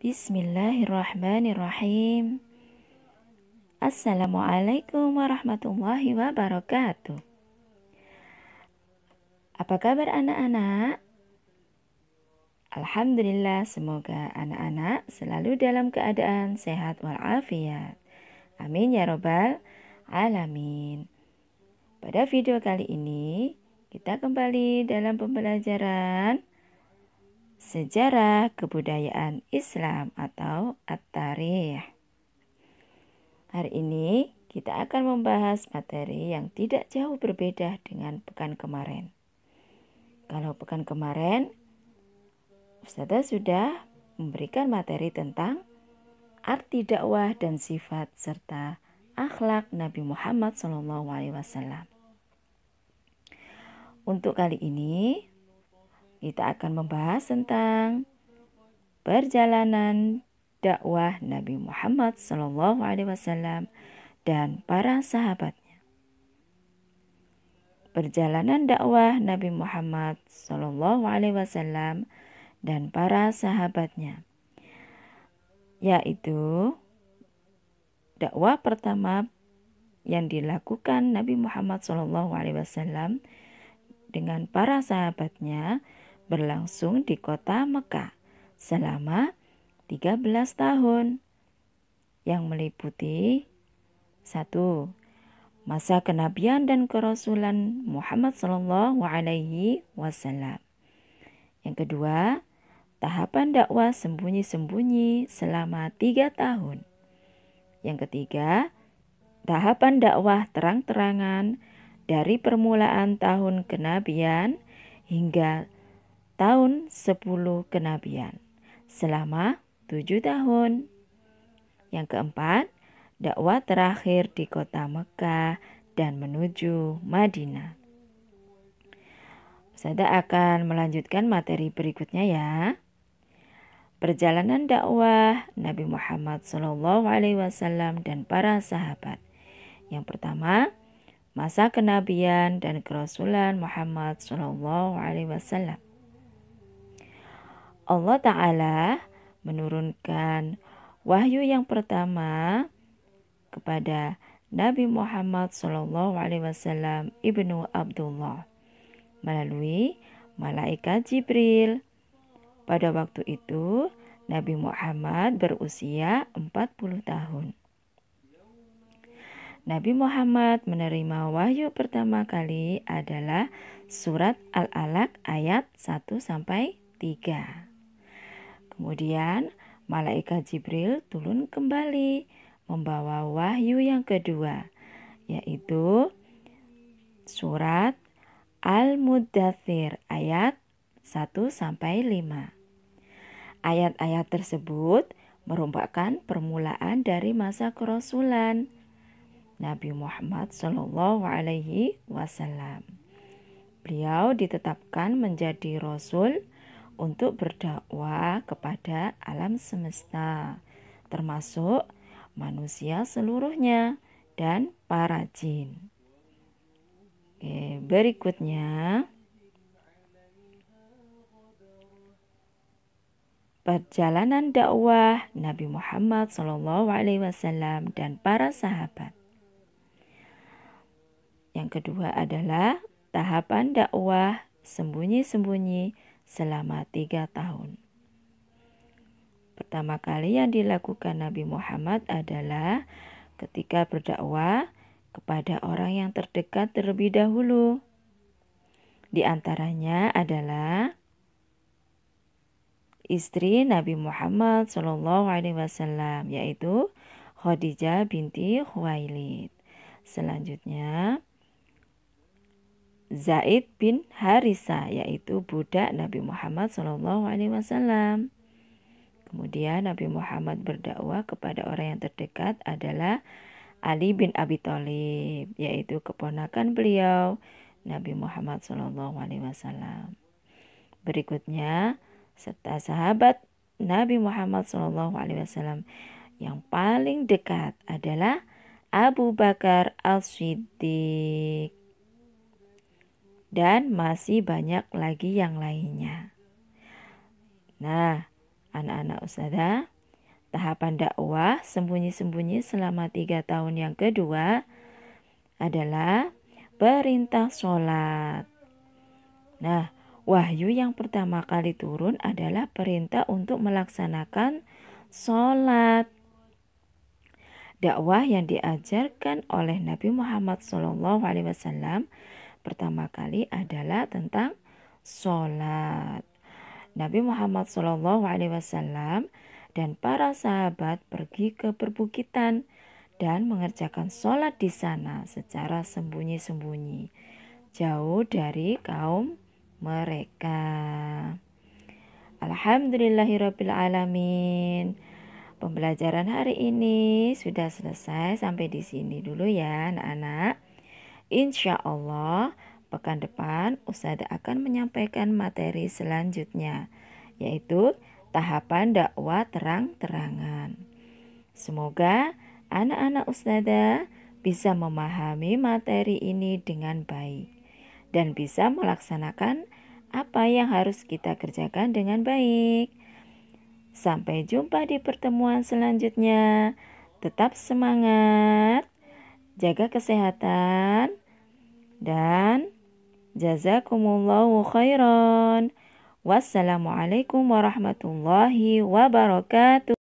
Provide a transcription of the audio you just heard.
Bismillahirrahmanirrahim. Assalamualaikum warahmatullahi wabarakatuh. Apa kabar anak-anak? Alhamdulillah, semoga anak-anak selalu dalam keadaan sehat walafiat. Amin ya robbal alamin. Pada video kali ini kita kembali dalam pembelajaran sejarah kebudayaan Islam atau At-Tarikh. Hari ini kita akan membahas materi yang tidak jauh berbeda dengan pekan kemarin. Kalau pekan kemarin, Ustazah sudah memberikan materi tentang arti dakwah dan sifat serta akhlak Nabi Muhammad SAW. Untuk kali ini, kita akan membahas tentang perjalanan dakwah Nabi Muhammad SAW dan para sahabatnya. Perjalanan dakwah Nabi Muhammad SAW dan para sahabatnya, yaitu dakwah pertama yang dilakukan Nabi Muhammad SAW dengan para sahabatnya berlangsung di kota Mekah selama 13 tahun yang meliputi 1. Masa kenabian dan kerasulan Muhammad SAW. Yang kedua, tahapan dakwah sembunyi-sembunyi selama 3 tahun. Yang ketiga, tahapan dakwah terang-terangan dari permulaan tahun kenabian hingga tahun 10 kenabian selama 7 tahun. Yang keempat, dakwah terakhir di kota Mekah dan menuju Madinah. Ustazah akan melanjutkan materi berikutnya ya. Perjalanan dakwah Nabi Muhammad SAW dan para sahabat. Yang pertama, masa kenabian dan kerasulan Muhammad SAW. Allah Ta'ala menurunkan wahyu yang pertama kepada Nabi Muhammad SAW ibnu Abdullah melalui malaikat Jibril. Pada waktu itu Nabi Muhammad berusia 40 tahun. Nabi Muhammad menerima wahyu pertama kali adalah surat Al-Alaq ayat 1-3. Kemudian malaikat Jibril turun kembali membawa wahyu yang kedua, yaitu surat Al-Muddathir ayat 1-5. Ayat-ayat tersebut merupakan permulaan dari masa kerasulan Nabi Muhammad SAW. Beliau ditetapkan menjadi rasul untuk berdakwah kepada alam semesta, termasuk manusia seluruhnya dan para jin. Berikutnya, perjalanan dakwah Nabi Muhammad SAW dan para sahabat. Yang kedua adalah tahapan dakwah sembunyi-sembunyi selama 3 tahun. Pertama kali yang dilakukan Nabi Muhammad adalah ketika berdakwah kepada orang yang terdekat terlebih dahulu. Di antaranya adalah istri Nabi Muhammad SAW, yaitu Khadijah binti Khuwailid. Selanjutnya Zaid bin Harithah, yaitu budak Nabi Muhammad SAW. Kemudian Nabi Muhammad berdakwah kepada orang yang terdekat adalah Ali bin Abi Thalib, yaitu keponakan beliau Nabi Muhammad SAW. Berikutnya, serta sahabat Nabi Muhammad SAW yang paling dekat adalah Abu Bakar As-Siddiq. Dan masih banyak lagi yang lainnya. Nah, anak-anak ustazah, tahapan dakwah sembunyi-sembunyi selama 3 tahun yang kedua adalah perintah sholat. Nah, wahyu yang pertama kali turun adalah perintah untuk melaksanakan sholat. Dakwah yang diajarkan oleh Nabi Muhammad SAW pertama kali adalah tentang sholat. Nabi Muhammad SAW dan para sahabat pergi ke perbukitan dan mengerjakan sholat di sana secara sembunyi-sembunyi, jauh dari kaum mereka. Alhamdulillahirrabbilalamin. Pembelajaran hari ini sudah selesai, sampai di sini dulu ya anak-anak. Insya Allah pekan depan Ustazah akan menyampaikan materi selanjutnya, yaitu tahapan dakwah terang-terangan. Semoga anak-anak Ustazah bisa memahami materi ini dengan baik dan bisa melaksanakan apa yang harus kita kerjakan dengan baik. Sampai jumpa di pertemuan selanjutnya. Tetap semangat, jaga kesehatan, dan jazakumullahu khairan. Wassalamualaikum warahmatullahi wabarakatuh.